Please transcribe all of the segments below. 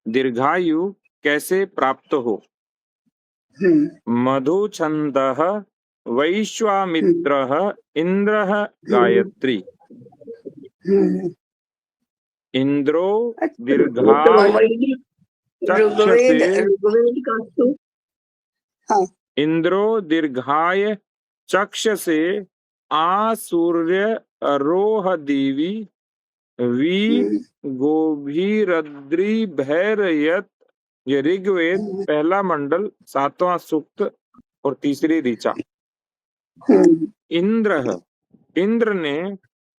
दीर्घायु कैसे प्राप्त हो। मधुछन्दः वैश्वामित्रः इंद्रः गायत्री। इंद्रो अच्छा, तो दीर्घाय चक्षसे ऋग्वेद का सूत्र। हाँ, इंद्रो दीर्घाय चक्षसे आसूर्य अरोह देवी वी गोभीरद्री भैरयत। ये ऋग्वेद पहला मंडल 7वां सूक्त और तीसरी ऋचा। इंद्र ने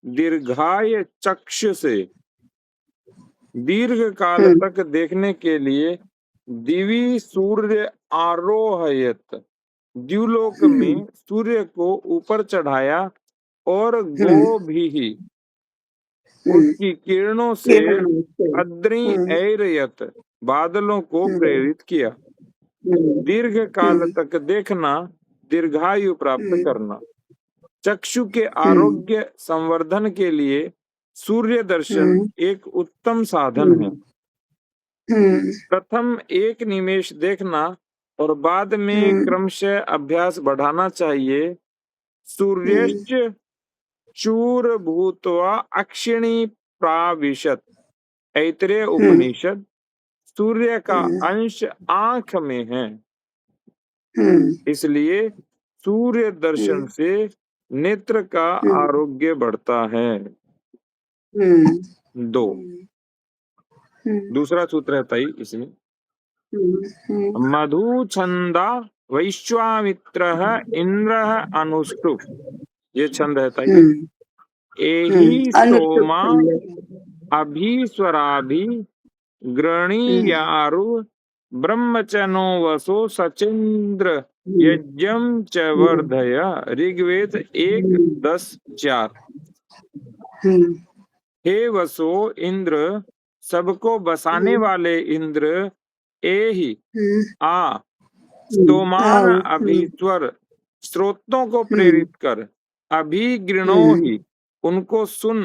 दीर्घाय चक्ष से दीर्घ काल तक देखने के लिए दिवी सूर्य आरोहयत द्युलोक में सूर्य को ऊपर चढ़ाया और गोभी उसकी किरणों से अद्रि ऐरयत बादलों को प्रेरित किया। दीर्घ काल तक देखना दीर्घायु प्राप्त करना। चक्षु के आरोग्य संवर्धन के लिए सूर्य दर्शन एक उत्तम साधन है। प्रथम एक निमेष देखना और बाद में क्रमशः अभ्यास बढ़ाना चाहिए। सूर्यश्च चूर भूत्वा अक्षिणी प्राविशत। ऐतरेय उपनिषद। सूर्य का अंश आंख में है, इसलिए सूर्य दर्शन से नेत्र का आरोग्य बढ़ता है। 2 दूसरा सूत्र है ताई इसमें। मधुछंदा वैश्वामित्रः इंद्रः अनुष्टुप। ये छंद है ताई। एहि सोमा अभीस्वराभि गृणीयारु ब्रह्मचनो वसो सचेन्द्र यज्ञम च वर्धय। ऋग्वेद 1:10-4। हे वसो इंद्र, सबको बसाने वाले इंद्र, एहि आ स्तोमान अभीश्वर, स्रोतों को प्रेरित कर, अभिगृणो ही उनको सुन,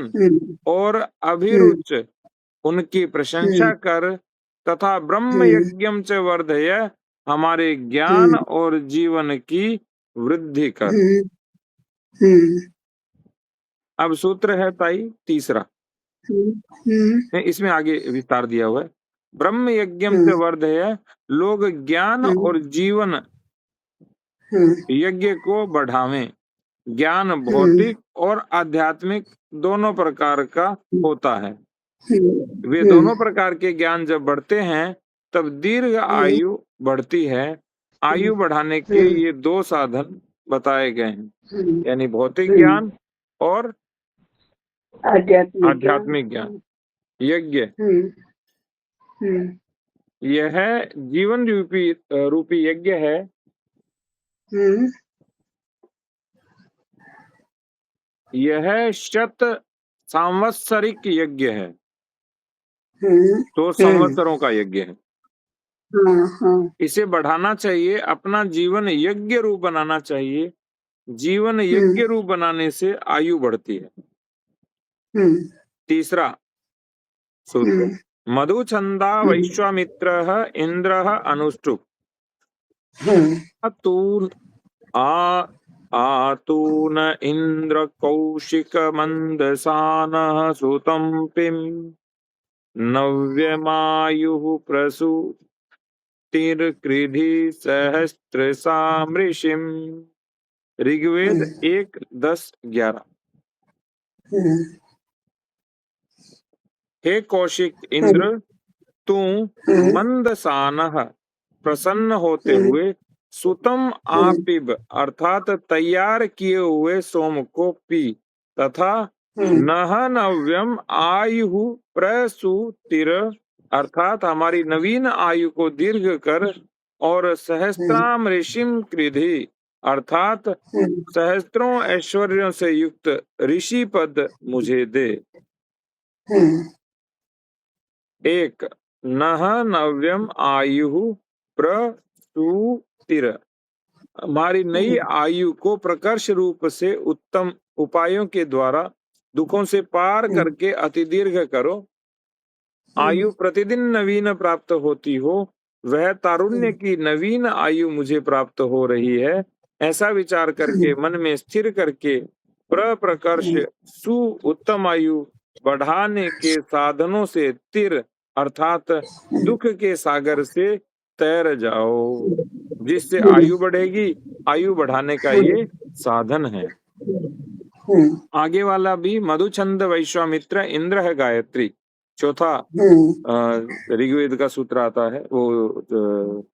और अभिरुच उनकी प्रशंसा कर, तथा ब्रह्म यज्ञम च वर्धय, हमारे ज्ञान और जीवन की वृद्धि कर। अब सूत्र है ताई तीसरा। इसमें आगे विस्तार दिया हुआ है। ब्रह्म यज्ञम से वर्धय, लोग ज्ञान और जीवन यज्ञ को बढ़ावें। ज्ञान भौतिक और आध्यात्मिक दोनों प्रकार का होता है। वे दोनों प्रकार के ज्ञान जब बढ़ते हैं तब दीर्घ आयु बढ़ती है। आयु बढ़ाने के ये 2 साधन बताए गए हैं, यानी भौतिक ज्ञान और आध्यात्मिक ज्ञान। यज्ञ यह जीवन रूपी यज्ञ है। यह शत सांवत्सरिक यज्ञ है, 100 संवत्सरों का यज्ञ है। इसे बढ़ाना चाहिए, अपना जीवन यज्ञ रूप बनाना चाहिए। जीवन यज्ञ रूप बनाने से आयु बढ़ती है। तीसरा सूत्र। मधुछंदा वैश्वामित्रः इंद्रः अनुष्टुप। आतून इंद्र कौशिक मंदसानः सुतं पिम नव्यमायुः प्रसूतिर्कृधि सहस्त्रसामृषिम्। ऋग्वेद 1:10-11। हे कौशिक इंद्र, तू मंदसानः प्रसन्न होते हुए सुतम आपिब अर्थात तैयार किए हुए सोम को पी, तथा नह नव्यम आयु प्रसूतिर अर्थात हमारी नवीन आयु को दीर्घ कर, और सहस्त्राम ऋषिम कृधि अर्थात सहस्त्रों ऐश्वर्यों से युक्त ऋषि पद मुझे दे। 1 नह नव्यम आयु प्रसूतिर, हमारी नई आयु को प्रकर्ष रूप से उत्तम उपायों के द्वारा दुखों से पार करके अति दीर्घ करो। आयु प्रतिदिन नवीन प्राप्त होती हो, वह तारुण्य की नवीन आयु मुझे प्राप्त हो रही है, ऐसा विचार करके मन में स्थिर करके प्रकर्ष सु उत्तम आयु बढ़ाने के साधनों से तिर अर्थात दुख के सागर से तैर जाओ, जिससे आयु बढ़ेगी। आयु बढ़ाने का ये साधन है। आगे वाला भी मधुछंद वैश्वामित्र इंद्र है गायत्री। चौथा ऋग्वेद का सूत्र आता है, वो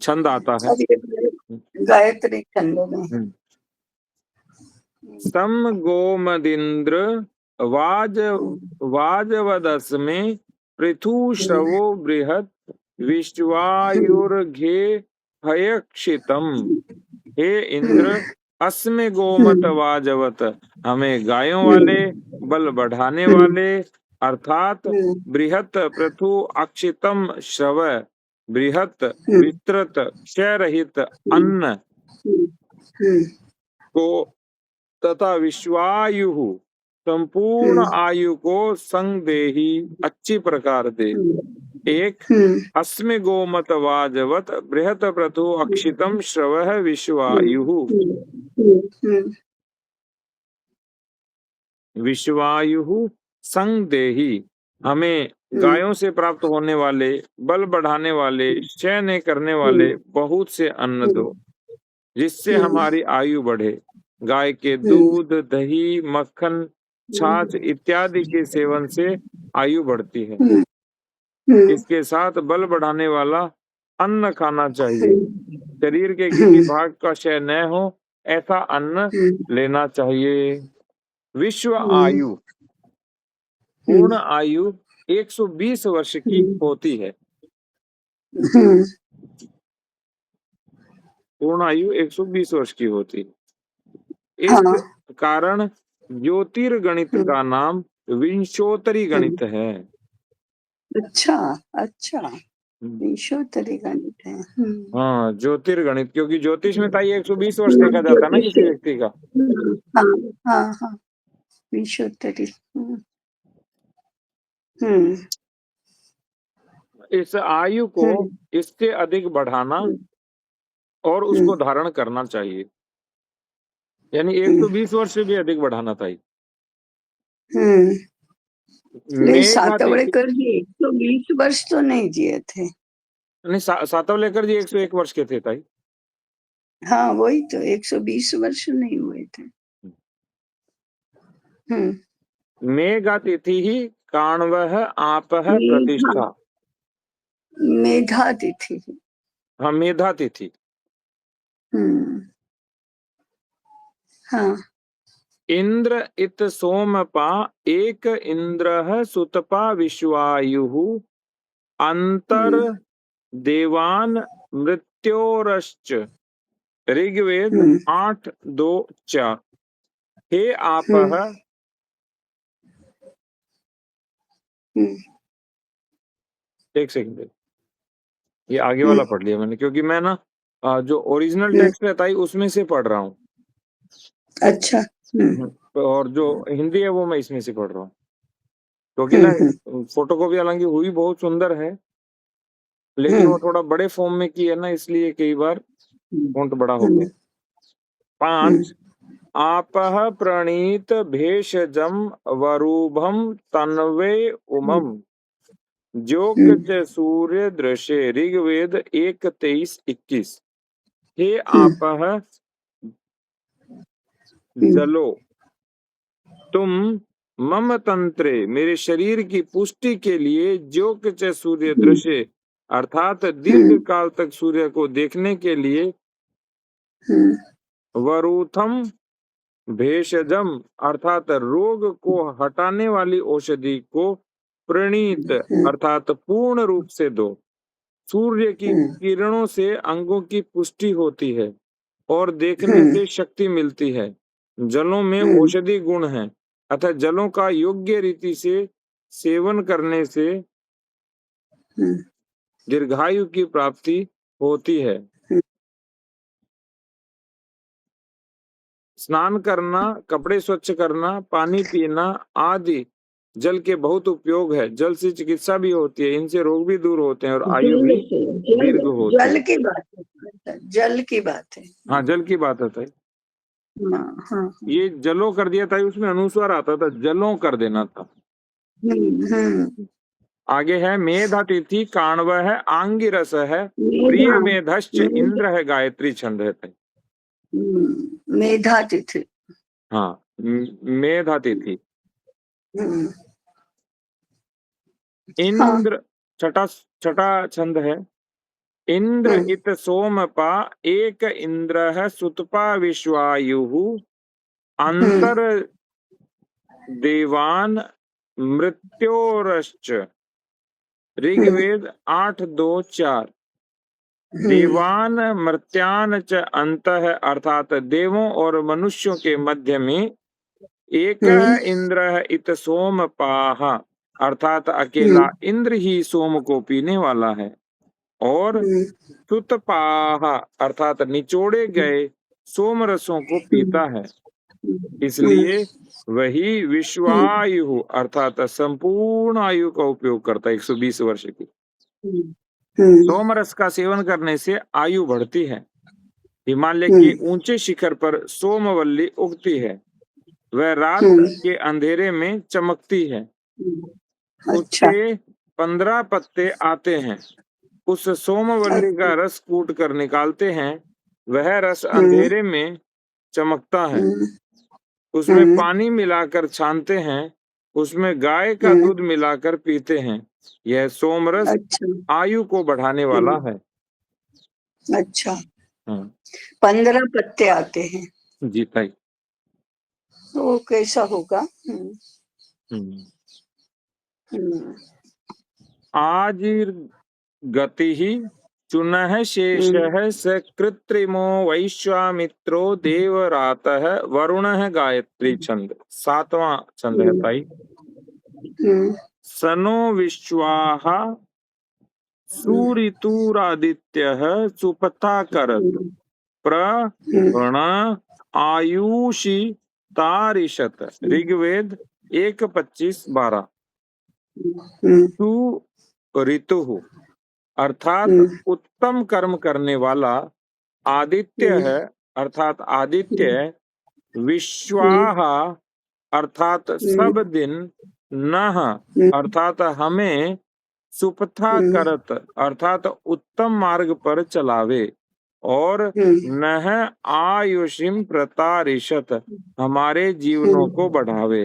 छंद आता है गायत्री छंद में। सम गोमदिंद्र वाजवदस में पृथु श्रवो बृहत विश्वायुर्घे हयक्षितम। हे इंद्र, अस्मे गोमत वाजवत, हमें गायों वाले बल बढ़ाने वाले अर्थात बृहत पृथु अक्षितम श्रव बृहत विस्तृत क्षय रहित अन्न को तथा विश्वायु संपूर्ण आयु को संग देही अच्छी प्रकार दे। एक अस्मे गोमत वाजवत बृहत प्रथु अक्षितम श्रवः विश्वायु। विश्वायु संग देही, हमें गायों से प्राप्त होने वाले बल बढ़ाने वाले क्षय नहीं करने वाले बहुत से अन्न दो, जिससे हमारी आयु बढ़े। गाय के दूध, दही, मक्खन, छाछ इत्यादि के सेवन से आयु बढ़ती है। इसके साथ बल बढ़ाने वाला अन्न खाना चाहिए। शरीर के किसी भाग का क्षय न हो ऐसा अन्न लेना चाहिए। विश्व आयु, पूर्ण आयु 120 वर्ष की होती है। पूर्ण आयु 120 वर्ष की होती है। इस कारण ज्योतिर्गणित का नाम विंशोत्तरी गणित है। अच्छा अच्छा, विंशोत्तरी गणित है। हाँ, ज्योतिर्गणित, क्योंकि ज्योतिष में ताई 120 वर्ष देखा जाता है ना किसी व्यक्ति का। हाँ हाँ, विंशोत्तरी। इस आयु को इससे अधिक बढ़ाना और उसको धारण करना चाहिए, यानी 120 वर्ष से भी अधिक बढ़ाना चाहिए। सातवड़ेकर जी 120 वर्ष तो नहीं जिए थे। नहीं, सातवलेकर जी 101 वर्ष के थे ताई। हाँ वही तो, 120 वर्ष नहीं हुए थे। मेघा तिथि ही काण्वः आपः प्रतिष्ठा। मेधा तिथि। हाँ, मेधा तिथि। हाँ। इंद्र इत सोमपा एक इंद्रः सुतपा विश्वायुः अंतर देवान मृत्योरश्च। ऋग्वेद 8:2-4। हे आपः, एक सेकंड, ये आगे वाला पढ़ लिया मैंने, क्योंकि मैं ना जो ओरिजिनल टेक्स्ट रहता है उसमें से पढ़ रहा हूँ। अच्छा। और जो हिंदी है वो मैं इसमें से पढ़ रहा हूँ, क्योंकि ना फोटोकॉपी हालांकि हुई बहुत सुंदर है, लेकिन वो थोड़ा बड़े फॉर्म में की है ना, इसलिए कई बार फॉन्ट बड़ा हो गया। 5 आपः प्रणीत भेषजम वरूभम तन्वे उमम जोक च सूर्य दृश्य। ऋग्वेद 1:23-21। हे आपः जलो, तुम मम तंत्रे, मेरे शरीर की पुष्टि के लिए जोक च सूर्य दृश्य अर्थात दीर्घ काल तक सूर्य को देखने के लिए वरूथम भेषजम अर्थात रोग को हटाने वाली औषधि को प्रणीत अर्थात पूर्ण रूप से दो। सूर्य की किरणों से अंगों की पुष्टि होती है और देखने से शक्ति मिलती है। जलों में औषधि गुण है, अतः जलों का योग्य रीति से सेवन करने से दीर्घायु की प्राप्ति होती है। स्नान करना, कपड़े स्वच्छ करना, पानी पीना आदि जल के बहुत उपयोग है, जल से चिकित्सा भी होती है, इनसे रोग भी दूर होते हैं और आयु जल भी से दीर्घ होती जल है। की बात है, जल की बात है। हाँ, जल की बात है ताई। हाँ हाँ। ये जलो कर दिया था, उसमें अनुस्वार आता था, जलों कर देना था। आगे है मेधातिथि काण्व है, आंगिरस है, प्रिय मेधश्च इंद्र है, गायत्री छंद है ताई। मेधातिथि। हाँ, मेधातिथि। हाँ इंद्र छठा छठा छंद है। इंद्र इत सोमपा एक इंद्र सुतपा विश्वायुः अंतर देवान मृत्योरश्च। ऋग्वेद 8:2-4। देवान मर्त्यान च अंतः, अर्थात देवों और मनुष्यों के मध्य में एक इंद्र इत सोमपाह, अर्थात अकेला इंद्र ही सोम को पीने वाला है, और सुतपाह अर्थात निचोड़े गए सोम रसों को पीता है, इसलिए वही विश्वायु अर्थात संपूर्ण आयु का उपयोग करता है, 120 वर्ष की। सोमरस का सेवन करने से आयु बढ़ती है। हिमालय के ऊंचे शिखर पर सोमवल्ली उगती है, वह रात के अंधेरे में चमकती है। अच्छा। उसके 15 पत्ते आते हैं, उस सोमवल्ली का रस कूट कर निकालते हैं, वह रस अंधेरे में चमकता है। उसमें पानी मिलाकर छानते हैं, उसमें गाय का दूध मिलाकर पीते हैं। यह सोमरस आयु को बढ़ाने वाला है। अच्छा। हाँ 15 पत्ते आते हैं जी ताई। तो कैसा होगा? आज गति ही चुनः शेषः स कृत्रिमो वैश्वामित्रो देवरातः वरुणः, गायत्री छंद। 7वां छंद है ताई। सनो विश्वाः सुऋतुरादित्यः सुपथा करत प्रण आयुषि तारिशत। ऋग्वेद 1:25-12। सु ऋतु अर्थात उत्तम कर्म करने वाला, आदित्य है अर्थात आदित्य, विश्वाह अर्थात सब दिन, नह अर्थात हमें, सुपथा करत अर्थात उत्तम मार्ग पर चलावे, और नह आयुषिम प्रतारिशत हमारे जीवनों को बढ़ावे।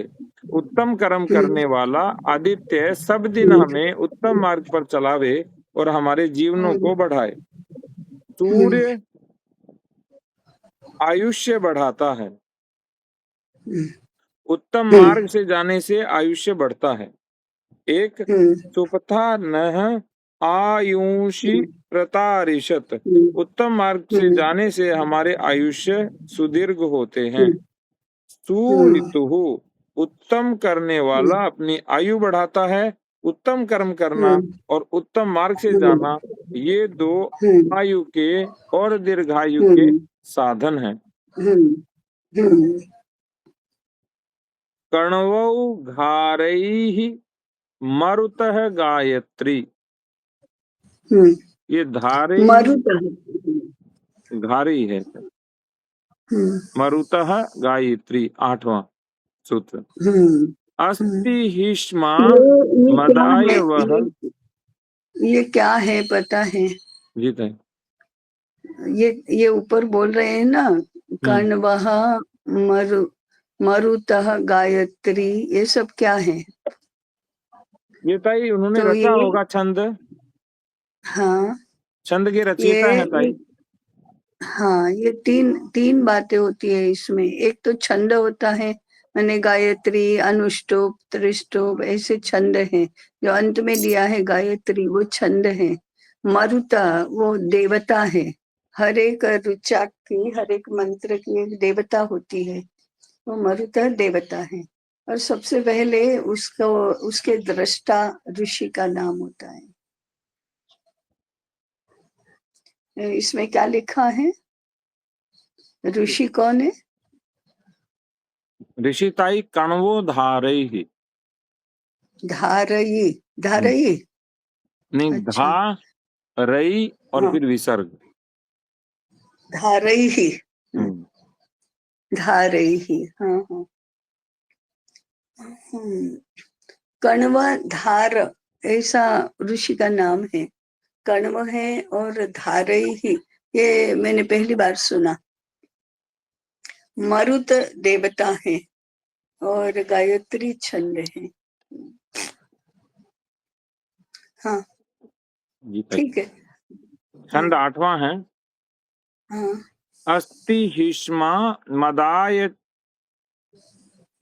उत्तम कर्म करने वाला आदित्य सब दिन हमें उत्तम मार्ग पर चलावे और हमारे जीवनों को बढ़ाए। सूर्य आयुष्य बढ़ाता है, उत्तम मार्ग से जाने से आयुष्य बढ़ता है। एक सुपथा नह आयुषि प्रतारिशत, उत्तम मार्ग से जाने से हमारे आयुष्य सुदीर्घ होते हैं। सुऋतु उत्तम करने वाला अपनी आयु बढ़ाता है। उत्तम कर्म करना और उत्तम मार्ग से जाना, ये दो आयु के और दीर्घायु के साधन हैं। कर्णवौ घारैः मरुतः, गायत्री। ये धारे घारी है। मरुतः गायत्री 8वां सूत्र। अस्ति हिष्मा मदाय वह। ये क्या है पता है? जीत है। ये ऊपर बोल रहे हैं ना, कर्णवः मरुतः गायत्री, ये सब क्या है? ये ताई उन्होंने तो रचा होगा छंद। हाँ, छंद के रचयिता है ताई। हाँ, ये तीन बातें होती है इसमें। एक तो छंद होता है, मैंने गायत्री, अनुष्टुप, त्रिष्टुप ऐसे छंद हैं। जो अंत में दिया है गायत्री, वो छंद है। मरुता वो देवता है। हर एक ऋचा की, हर एक मंत्र की एक देवता होती है, वो मरुता देवता है। और सबसे पहले उसको, उसके दृष्टा ऋषि का नाम होता है। इसमें क्या लिखा है? ऋषि कौन है? ऋषि ताई कण्वो धारैः। धारयी, धारयी, नहीं, अच्छा, धा रई और हाँ, फिर विसर्ग। धारयी, हम्म, धारयी, हाँ हाँ। हम्म, कण्व धार ऐसा ऋषि का नाम है। कण्व है और धारयी, ये मैंने पहली बार सुना। मरुत देवता है और गायत्री छंद है। हाँ, जी भाई। ठीक है। हाँ छंद 8वां है। हाँ, अस्ति हिष्मा मदाय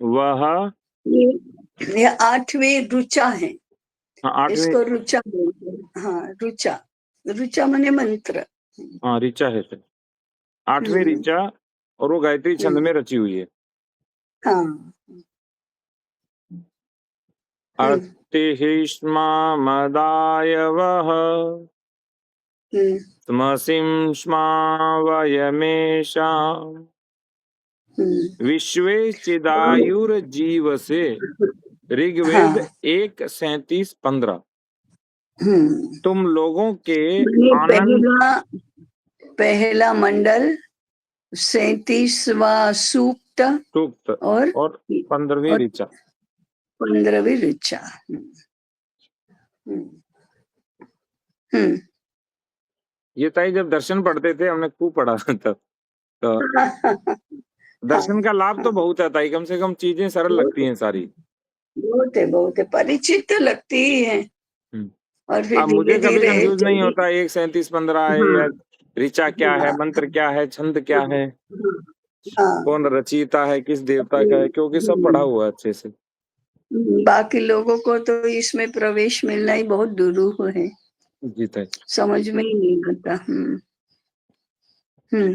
वह। ये 8वें रुचा है। हाँ, 8वें। इसको रुचा बोलते हैं। हाँ, रुचा, रुचा माने मंत्र। हाँ, ऋचा है सर। 8वें हम्म ऋचा, और वो गायत्री छंद हम्म, में रची हुई है। हाँ, हम्म अस्ति हिष्मा मदाय वह हम्म तमसिं स्मा वयमेषाम् विश्वे चिदायुर्जीवसे। ऋग्वेद हाँ, 1:37-15। हम्म, तुम लोगों के ये आनंद। पहला मंडल, 37वां सूक्त सूक्त और और 15वीं और ऋचा। 15वीं ऋचा। हम्म हम्म, ये ताई जब दर्शन पढ़ते थे हमने खूब पढ़ा तब। तो हाँ दर्शन का लाभ तो हाँ, बहुत है ताई, कम से कम चीजें सरल लगती हैं सारी। बहुत है, परिचित तो लगती ही है। हम्म। और फिर अब मुझे धीरे कभी धीरे कंफ्यूज नहीं जल्दी। होता 1:37-15 है हाँ या ऋचा क्या है, हाँ मंत्र क्या है, छंद क्या है, हाँ, कौन रचयिता है, किस देवता का है, क्योंकि सब पढ़ा हुआ है अच्छे से। बाकी लोगों को तो इसमें प्रवेश मिलना ही बहुत दुरूह है, जी ताई। समझ में ही नहीं आता। हम्म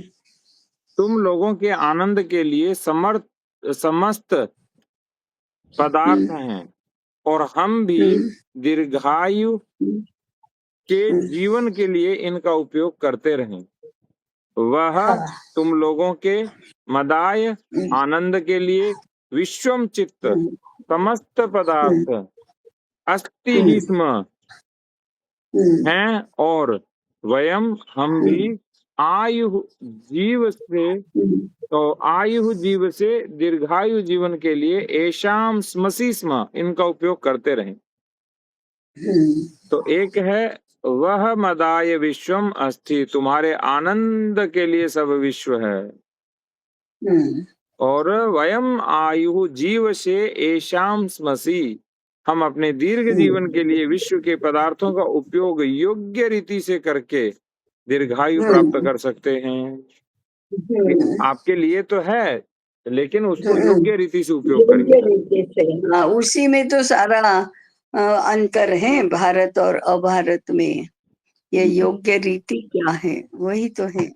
तुम लोगों के आनंद के लिए समस्त पदार्थ हम्म हैं, और हम भी हम्म दीर्घायु हम्म के हम्म, जीवन के लिए इनका उपयोग करते रहें। वह हाँ, तुम लोगों के मदाय हम्म आनंद के लिए विश्वम चित्त हम्म समस्त हम्म पदार्थ अस्ति ही हम्म स्म हम्म हैं, और वयम हम भी आयु जीव से, हम्म तो आयु जीव से दीर्घायु जीवन के लिए ऐशाम स्मसी स्म इनका उपयोग करते रहें। हम्म तो एक है वह मदाय विश्वम अस्ति, तुम्हारे आनंद के लिए सब विश्व है, हम्म और वयम आयु जीव से ऐशाम स्मसी, हम अपने दीर्घ जीवन के लिए विश्व के पदार्थों का उपयोग योग्य रीति से करके दीर्घायु प्राप्त हम्म कर सकते हैं। ये हम्म आपके लिए तो है, लेकिन उसको हम्म, योग्य रीति से उपयोग करिए। योग्य रीति से। हाँ, उसी में तो सारा अंतर है भारत और अभारत में। ये योग्य रीति क्या है, वही तो है।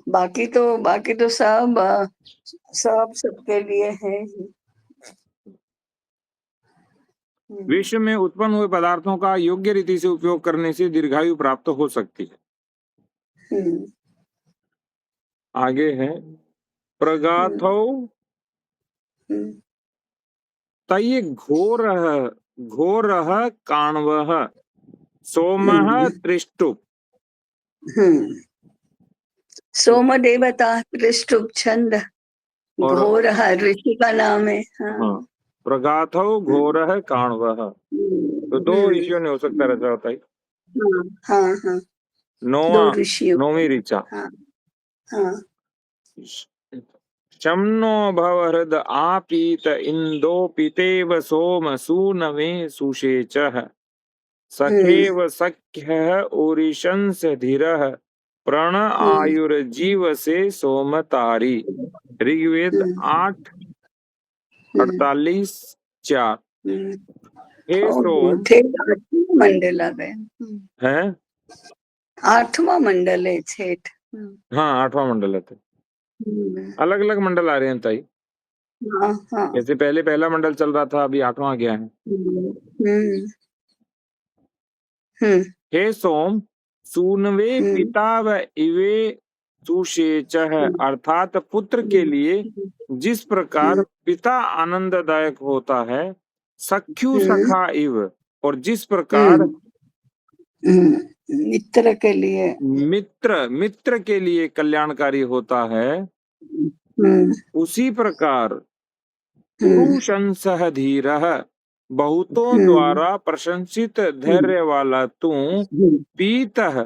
बाकी तो सब सबके लिए है ही। हम्म विश्व में उत्पन्न हुए पदार्थों का योग्य रीति से उपयोग करने से दीर्घायु प्राप्त हो सकती है। हम्म आगे है प्रगाथौ हम्म तय घोरः काण्वः सोमः हम्म त्रिष्टुप्। हम्म, सोम देवता त्रिष्टुप छंद, और घोर ऋषि का नाम है। हाँ, हाँ, प्रगाथौ घोरः काण्वः, तो दो हम्म, ऋषियों ने हो सकता रहता होता है। हाँ हाँ हाँ, नौवा, दो ऋषियों। 9वीं ऋचा। हाँ हाँ, शं नो भवहृद आपीत इन्दो पितेव सोम सूनवे सुषेचः सखेव सख्यः उरिशंस धीरः प्रण हम्म आयुर्जीव से सोमतारी। ऋग्वेद हम्म 8:48-4। हम्म, हे सोम। थे 8वां मंडल आ गए। है 8वां मंडल है छेठ। हाँ, 8वां मंडल है। तो हम्म, अलग अलग मंडल आ रहे हैं ताई, हाँ हाँ, जैसे पहले पहला मंडल चल रहा था, अभी 8वां गया है। हम्म हम्म हे सोम, सूनवे हम्म पिता व इवे सुषेचः, अर्थात पुत्र के लिए जिस प्रकार पिता आनंददायक होता है, सख्यु सखा इव, और जिस प्रकार मित्र के लिए मित्र के लिए कल्याणकारी होता है, उसी प्रकार पुरुषंसह धीरः, बहुतों द्वारा प्रशंसित धैर्य वाला तू पीतः,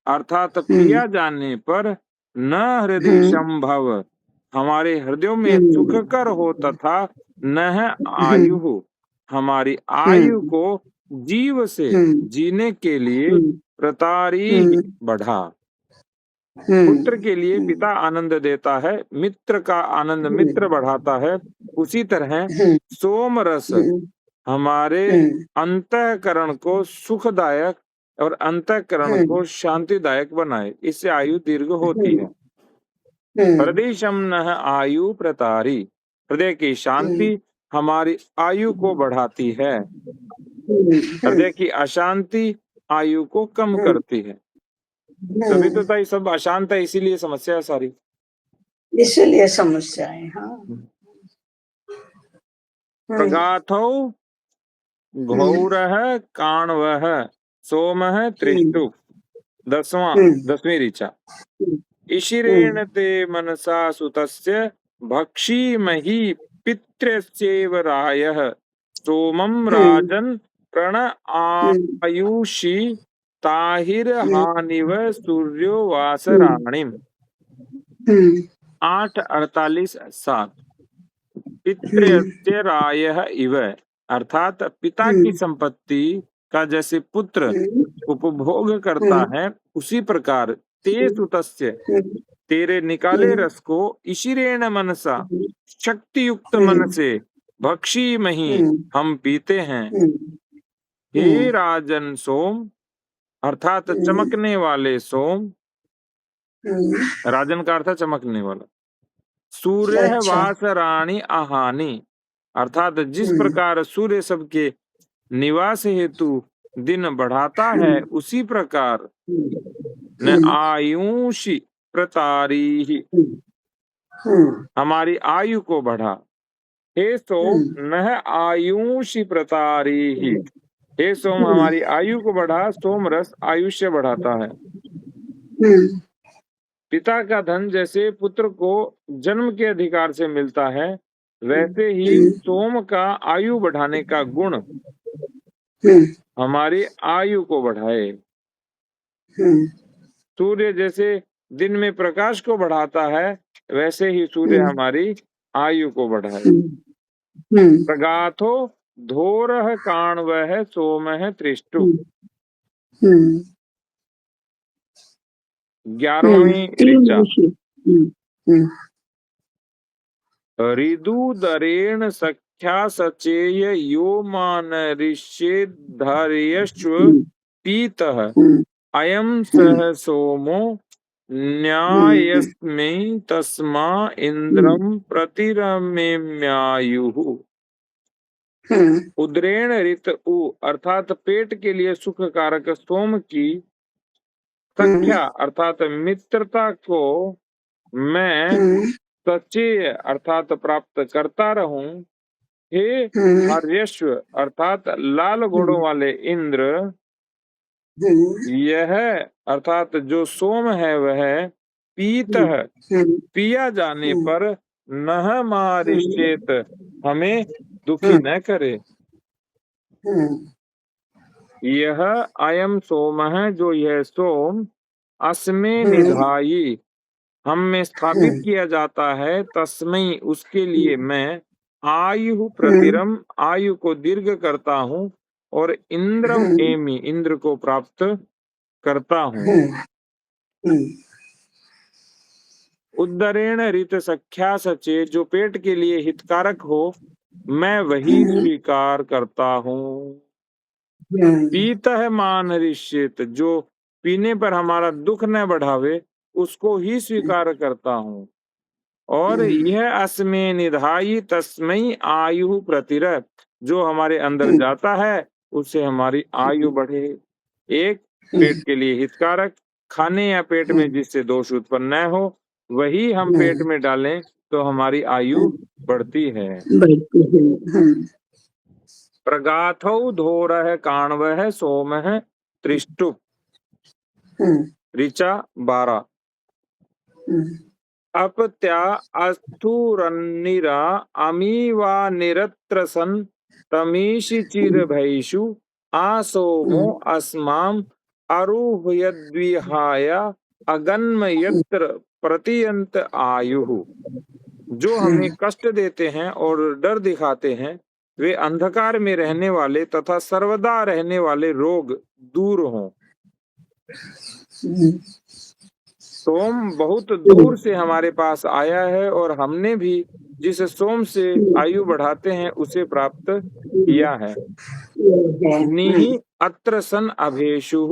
अर्थात पिया जाने पर न हृदय संभव, हमारे हृदयों में सुखकर हो, तथा न आयु, हमारी आयु को जीव से जीने के लिए प्रतारी बढ़ा। पुत्र के लिए पिता आनंद देता है, मित्र का आनंद मित्र बढ़ाता है, उसी तरह सोम रस हमारे अंतःकरण को सुखदायक और अंतःकरण को शांतिदायक बनाए, इससे आयु दीर्घ होती है। हृदय शम आयु प्रतारी, हृदय की शांति हमारी आयु को बढ़ाती है, हृदय की अशांति आयु को कम करती है। तभी तो ताई सब अशांत है, इसीलिए समस्या है सारी, इसलिए समस्या है। हाँ। प्रगाथौ घौरः काण्वः सोमः त्रिष्टु, 10वीं ऋचा। ईशिरेण ते मनसा सुतस्य भक्षीमहि पितृस्यैव रायः, सोमं राजन् प्रण आयुषि ताहिर्हानिव सूर्यो वासराणिम्। 8:48-7। पितृस्य रायः इव, अर्थात पिता की संपत्ति का जैसे पुत्र उपभोग करता है, उसी प्रकार ते सुतस्य, तेरे निकाले रस को ईशिरेण मनसा, शक्ति युक्त मन से भक्षीमहि, हम पीते हैं। हे राजन सोम, अर्थात चमकने वाले सोम, राजन का अर्थ चमकने वाला। सूर्य वासराणि आहानि, अर्थात जिस प्रकार सूर्य सबके निवास हेतु दिन बढ़ाता है, उसी प्रकार न आयुषि प्रतारी, हमारी आयु को बढ़ा। हे सोम न आयुषि प्रतारी, हे सोम हमारी आयु को बढ़ा। सोम रस आयुष्य बढ़ाता है। पिता का धन जैसे पुत्र को जन्म के अधिकार से मिलता है, वैसे ही सोम का आयु बढ़ाने का गुण हमारी आयु को बढ़ाए। सूर्य जैसे दिन में प्रकाश को बढ़ाता है, वैसे ही सूर्य हमारी आयु को बढ़ाए। प्रगाथो धोरः काण्वः सोमः त्रिष्टु। 11वीं ऋचा। ऋदुदरेण सख्या सचेय यो मानरिष्येद्धर्यश्व पीतः, अयं सह सोमो न्यायस्मै तस्मा इंद्रम प्रतिरमेम्यायुः। उदरेण ऋत उ, अर्थात पेट के लिए सुख कारक सोम की सख्या अर्थात मित्रता को मैं सचेय अर्थात प्राप्त करता रहूं। हे हर्यश्व अर्थात लाल घोड़ों वाले इंद्र, यह अर्थात जो सोम है वह पीतः, पिया जाने पर नह मारिष्येत, हमें दुखी न करे। यह अयम सोम है, जो यह सोम अस्मे निधायी, हम में स्थापित किया जाता है। तस्मै उसके लिए मैं आयु प्रतिरम, आयु को दीर्घ करता हूँ, और इंद्रम एमि, इंद्र को प्राप्त करता हूँ। उदरेण ऋत सख्या सचे, जो पेट के लिए हितकारक हो, मैं वही स्वीकार करता हूँ। पीतः मान ऋष्येत, जो पीने पर हमारा दुख न बढ़ावे, उसको ही स्वीकार करता हूँ। और यह अस्मे निधाई तस्मै आयु प्रतिरत, जो हमारे अंदर जाता है उससे हमारी आयु बढ़े। एक पेट के लिए हितकारक, खाने या पेट में जिससे दोष उत्पन्न न हो, वही हम पेट में डालें तो हमारी आयु बढ़ती है। प्रगाथौ धोरः काण्वः सोमः त्रिष्टुप् ऋचा 12 अपत्या अस्थुरन्निरा अमीवा निरत्रसन् तमीषि चिरभैषु आसोमो अस्माम् अरुह्यद्विहाय अगन्म यत्र प्रतियंत आयुः। जो हमें कष्ट देते हैं और डर दिखाते हैं वे अंधकार में रहने वाले तथा सर्वदा रहने वाले रोग दूर हों। सोम बहुत दूर से हमारे पास आया है और हमने भी जिस सोम से आयु बढ़ाते हैं उसे प्राप्त किया है। निहि अत्र सन अभेषु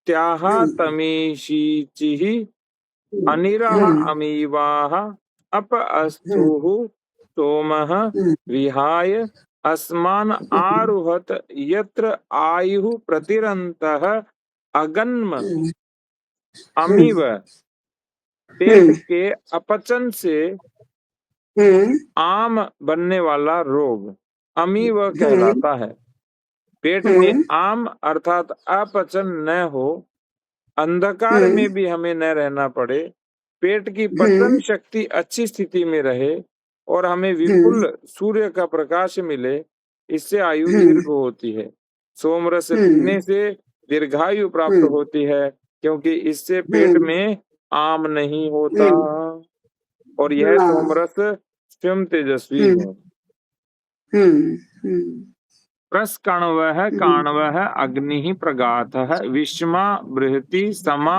त्याह तमीशीचिः अनिरः अमीवाः अप अस्थुः सोमः विहाय अस्मान् आरुहत यत्र आयुः प्रतिरन्तः अगन्म अमीव। पेट के अपचन से आम बनने वाला रोग अमीव कहलाता है। पेट में आम अर्थात अपचन न हो, अंधकार में भी हमें न रहना पड़े, पेट की पचन शक्ति अच्छी स्थिति में रहे और हमें विपुल सूर्य का प्रकाश मिले, इससे आयु दीर्घ होती है। सोमरस पीने से दीर्घायु प्राप्त होती है क्योंकि इससे पेट में आम नहीं होता और यह सोमरस स्वयं तेजस्वी है। प्रस्कण्वः काण्वः अग्निः प्रगाथः विश्मा बृहति समा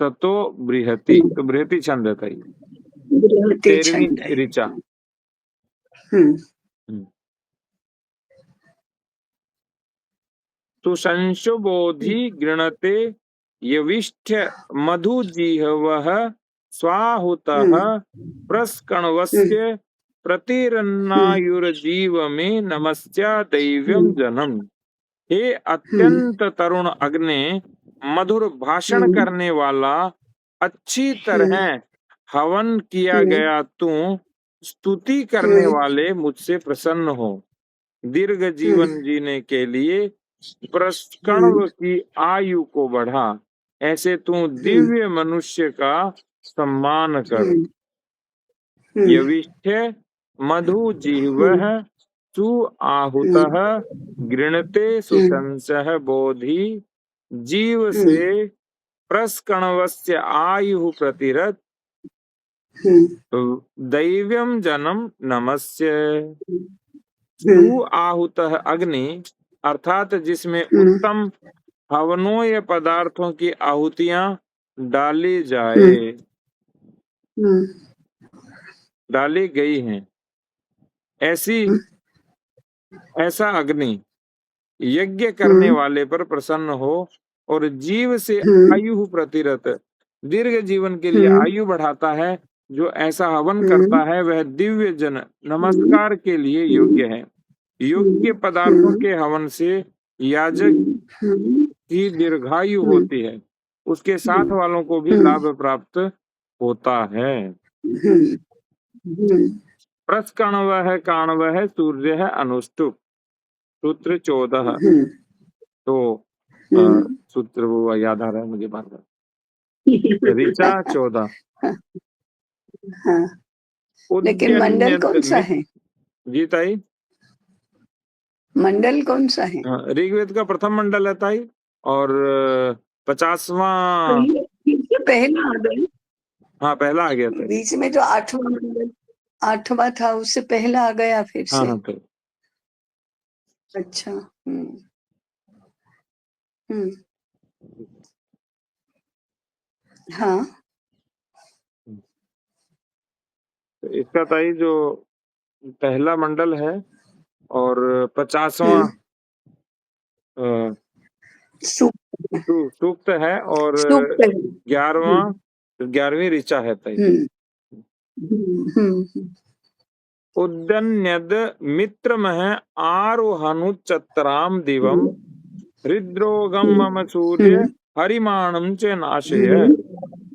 ततो बृहति। तो बृहति छंद है। 13वीं ऋचा। सुशंशुबोधि गृणते यविष्ठ्य मधुजिह्वः स्वाहुतः प्रस्कण्वस्य प्रतिरन्नायुर्जीव में नमस्या दैव्यम जनम। हे अत्यंत तरुण अग्नि, मधुर भाषण करने वाला, अच्छी तरह हवन किया गया तू स्तुति करने वाले मुझसे प्रसन्न हो। दीर्घ जीवन जीने के लिए प्रस्कण्व की आयु को बढ़ा, ऐसे तू दिव्य मनुष्य का सम्मान कर। यविष्ठ्य मधु जिह्वः सु आहुतः गृणते सुशंसः बोधि जीव से प्रस्कण्वस्य आयु प्रतिरत दैव्यम जनम नमस्य। सु आहुतः अग्नि अर्थात जिसमें उत्तम हवनोय पदार्थों की आहुतियां डाली गई हैं, ऐसा अग्नि यज्ञ करने वाले पर प्रसन्न हो और जीव से आयु प्रतिरत, दीर्घ जीवन के लिए आयु बढ़ाता है। जो ऐसा हवन करता है वह दिव्य जन नमस्कार के लिए योग्य है। योग्य पदार्थों के हवन से याजक की दीर्घायु होती है, उसके साथ वालों को भी लाभ प्राप्त होता है। प्रस्कण्वः काण्वः सूर्यः अनुष्टुप्। सूत्र 14। तो सूत्र वो याद आ रहा है मुझे बार बार। ऋचा 14। लेकिन मंडल कौन सा है? जी ताई, मंडल कौन सा है? ऋग्वेद का प्रथम मंडल है ताई, और 50वां पहला आ गया। हाँ पहला आ गया था। बीच में जो 8वां मंडल 8वां था उससे पहला आ गया फिर से। हाँ तो अच्छा। हाँ तो इसका ताई जो पहला मंडल है और 50वां सूक्त है और 11वीं ऋचा है ताई। उद्यन्यद मित्रमः आरोहनुचत्राम दिवम हृद्रोगम मम सूर्य हरिमाणम च नाशय।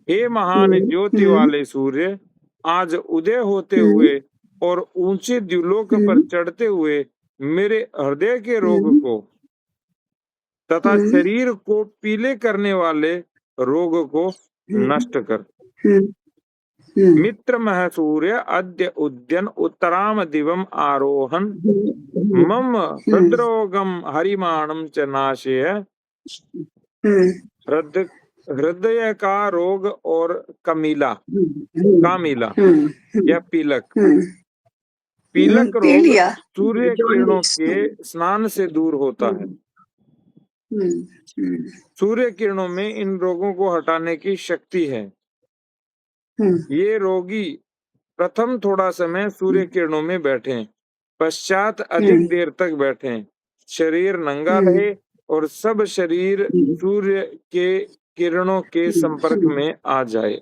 हे महान ज्योति वाले सूर्य, आज उदय होते हुए और ऊंचे द्युलोक पर चढ़ते हुए मेरे हृदय के रोग को तथा शरीर को पीले करने वाले रोग को नष्ट कर। मित्र मह सूर्य अद्य उद्यन उत्तराम दिवम आरोहन मम हृद्रोगम हरिमाणम च नाशय। हृदय का रोग और कामिला या पीलक रोग सूर्य किरणों के स्नान से दूर होता है। सूर्य किरणों में इन रोगों को हटाने की शक्ति है। ये रोगी प्रथम थोड़ा समय सूर्य किरणों में बैठें, पश्चात अधिक देर तक बैठें, शरीर नंगा रहे और सब शरीर सूर्य के किरणों के संपर्क में आ जाए।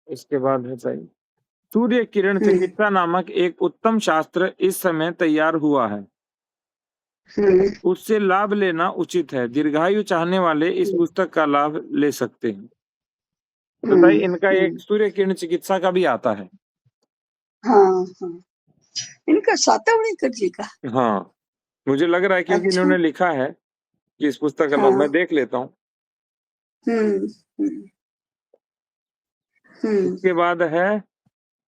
इसके बाद है सही। सूर्य किरण चिकित्सा नामक एक उत्तम शास्त्र इस समय तैयार हुआ है। उससे लाभ लेना उचित है। दीर्घायु चाहने वाले इस पुस्तक का लाभ ले सकते हैं। बताइए, इनका एक सूर्य किरण चिकित्सा का भी आता है। हाँ, हाँ। इनका सातवणेकर जी का। हाँ, मुझे लग रहा है क्योंकि अच्छा। इन्होंने लिखा है कि इस पुस्तक का नाम मैं देख लेता हूँ। उसके बाद है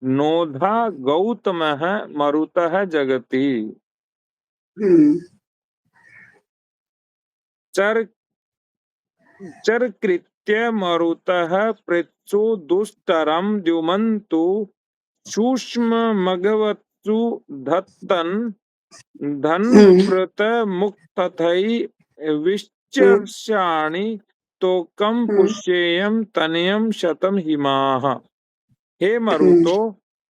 नोधा गौतम मरुत जगति चरकृत्य मरुत पृत्सु दुस्तरम द्युमन्तु सूक्ष्म मघवत्सु धत्तन धन प्रत मुक्तथै विश्चर्षाणि तोकम पुष्येयम तनयम शतम हिमाः। हे मरुतो,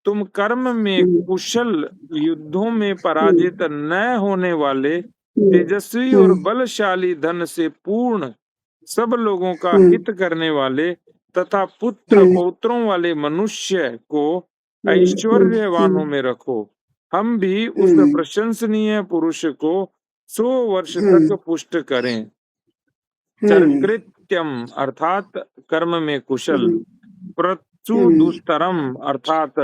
तुम कर्म में कुशल, युद्धों में पराजित न होने वाले, तेजस्वी और बलशाली, धन से पूर्ण, सब लोगों का हित करने वाले तथा पुत्र पौत्रों वाले मनुष्य को ऐश्वर्यवानों में रखो। हम भी उस प्रशंसनीय पुरुष को 100 वर्ष तक पुष्ट करें। चरकृत्यम अर्थात कर्म में कुशल, प्रत्सु दुस्तरम अर्थात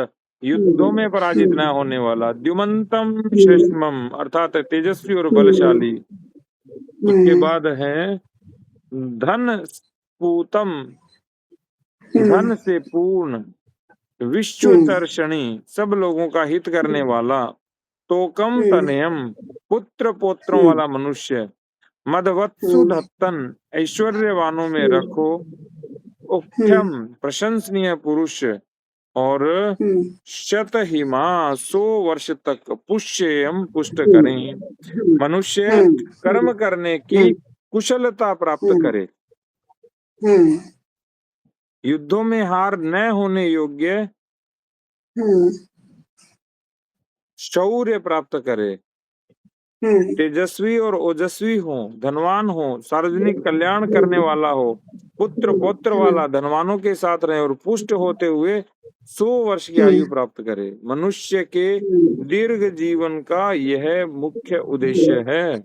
युद्धों में पराजित न होने वाला, द्युमंतम शेषमम अर्थात तेजस्वी और बलशाली। उसके बाद है धन पूतम, धन से पूर्ण, विश्व चर्षणी, सब लोगों का हित करने वाला, तोकम तनयम, पुत्र पोत्रों वाला मनुष्य, मदवत्सु धत्तन, ऐश्वर्यवानों में रखो, उख्यम, प्रशंसनीय पुरुष, और शतहिमा, 100 वर्ष तक पुष्यम, पुष्ट करें। मनुष्य कर्म करने की कुशलता प्राप्त करे, युद्धों में हार न होने योग्य शौर्य प्राप्त करे, तेजस्वी और ओजस्वी हो, धनवान हो, सार्वजनिक कल्याण करने वाला हो, पुत्र पौत्र वाला, धनवानों के साथ रहे और पुष्ट होते हुए 100 वर्ष की आयु प्राप्त करे। मनुष्य के दीर्घ जीवन का यह मुख्य उद्देश्य है।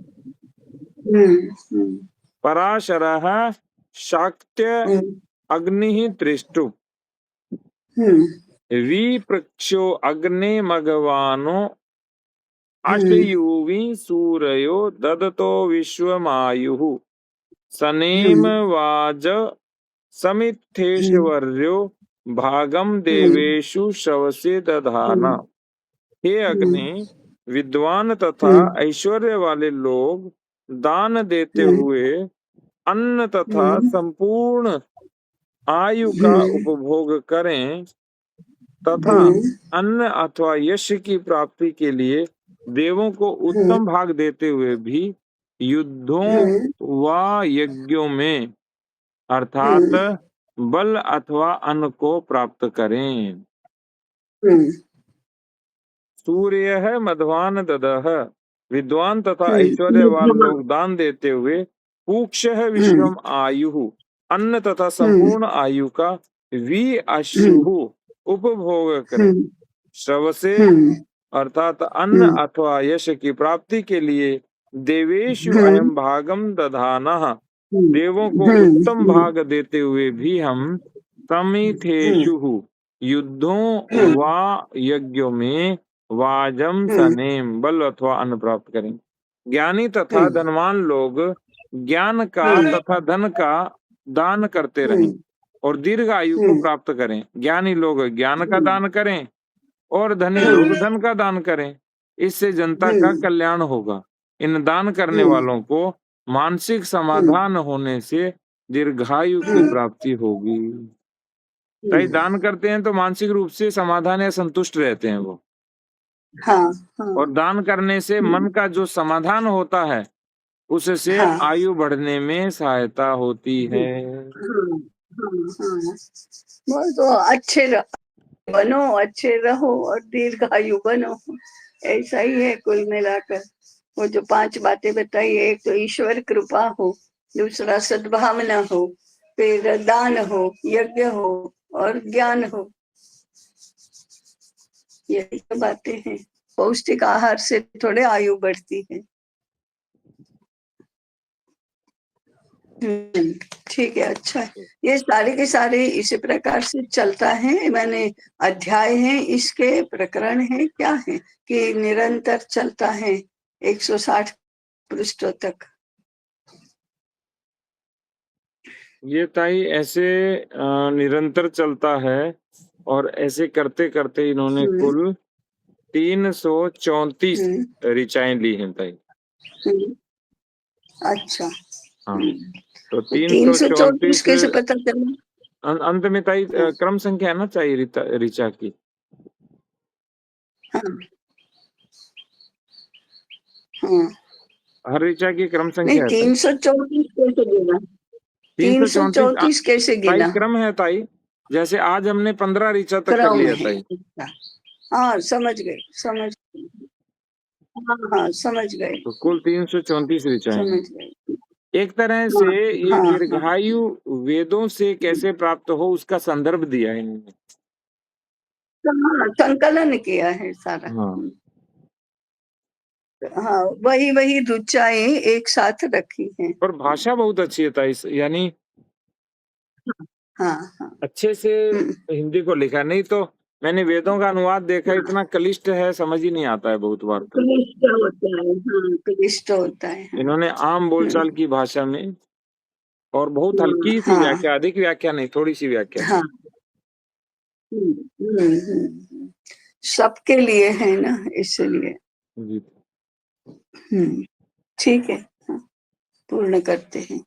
पराशरः शाक्त्य अग्नि त्रिष्टु विप्रक्षो अग्ने मघवानो अशयुवि सूरयो ददतो विश्वमायुः सनेम वाज समिथेश्वर्यो भागम देवेषु शवसे दधाना। हे अग्नि, विद्वान तथा ऐश्वर्य वाले लोग दान देते हुए अन्न तथा संपूर्ण आयु का उपभोग करें तथा अन्न अथवा यश की प्राप्ति के लिए देवों को उत्तम भाग देते हुए भी युद्धों व यज्ञों में अर्थात बल अथवा अन्न को प्राप्त करें। सूर्य है मध्वान ददह, विद्वान तथा ऐश्वर्यवान लोग दान देते हुए पूक्ष है विश्वम आयु, अन्न तथा संपूर्ण आयु का अश्यु उपभोग करें। श्रवसे अर्थात अन्न अथवा यश की प्राप्ति के लिए देवेषु अयम भागम दधानः, देवों को उत्तम भाग देते हुए भी हम समिथेषु युद्धों व यज्ञों में वाजम सनेम बल अथवा अन्न प्राप्त करें। ज्ञानी तथा धनवान लोग ज्ञान का तथा धन का दान करते रहें और दीर्घ आयु को प्राप्त करें। ज्ञानी लोग ज्ञान का दान करें और धनी लोग धन का दान करें, इससे जनता का कल्याण होगा। इन दान करने वालों को मानसिक समाधान होने से दीर्घायु की प्राप्ति होगी। ताई दान करते हैं तो मानसिक रूप से समाधान या संतुष्ट रहते हैं वो। हाँ, और दान करने से मन का जो समाधान होता है उससे आयु बढ़ने में सहायता होती है। वो तो अच्छे बनो, अच्छे रहो और दीर्घायु बनो, ऐसा ही है कुल मिलाकर। वो जो 5 बातें बताई, एक तो ईश्वर कृपा हो, दूसरा सद्भावना हो, फिर दान हो, यज्ञ हो और ज्ञान हो, यही तो बातें हैं। पौष्टिक आहार से थोड़े आयु बढ़ती है। ठीक है, अच्छा है। ये सारे के सारे इसी प्रकार से चलता है। मैंने अध्याय है, इसके प्रकरण है, क्या है कि निरंतर चलता है 160 पृष्ठों तक। ये ताई ऐसे निरंतर चलता है और ऐसे करते करते इन्होंने कुल 334 ऋचाएं ली हैं ताई। अच्छा, हाँ, तो 334 कैसे पता चला? अंत में ताई क्रम संख्या ना चाहिए ऋचा की। हाँ, हाँ। हर ऋचा की क्रम संख्या है। 334 कैसे गिना? 334 कैसे गिना? क्रम है ताई, जैसे आज हमने 15 ऋचा तक कर लिया ताई। हाँ, समझ गए, समझ गए। हाँ, समझ गए। तो कुल 334 ऋचाएं। समझ गए। एक तरह से ये दीर्घायु वेदों से कैसे प्राप्त हो उसका संदर्भ दिया है इन्होंने। संकलन किया है सारा। हाँ, वही ऋचाएं एक साथ रखी हैं। पर भाषा बहुत अच्छी है ताई, यानी हाँ। अच्छे से हिंदी को लिखा। नहीं तो मैंने वेदों का अनुवाद देखा, इतना क्लिष्ट है, समझ ही नहीं आता है बहुत बार। क्लिष्ट होता है, हाँ, क्लिष्ट होता है। इन्होंने आम बोलचाल की भाषा में और बहुत हल्की सी व्याख्या, अधिक व्याख्या नहीं, थोड़ी सी व्याख्या। हाँ। सबके लिए है ना, इसलिए। ठीक है, पूर्ण करते हैं।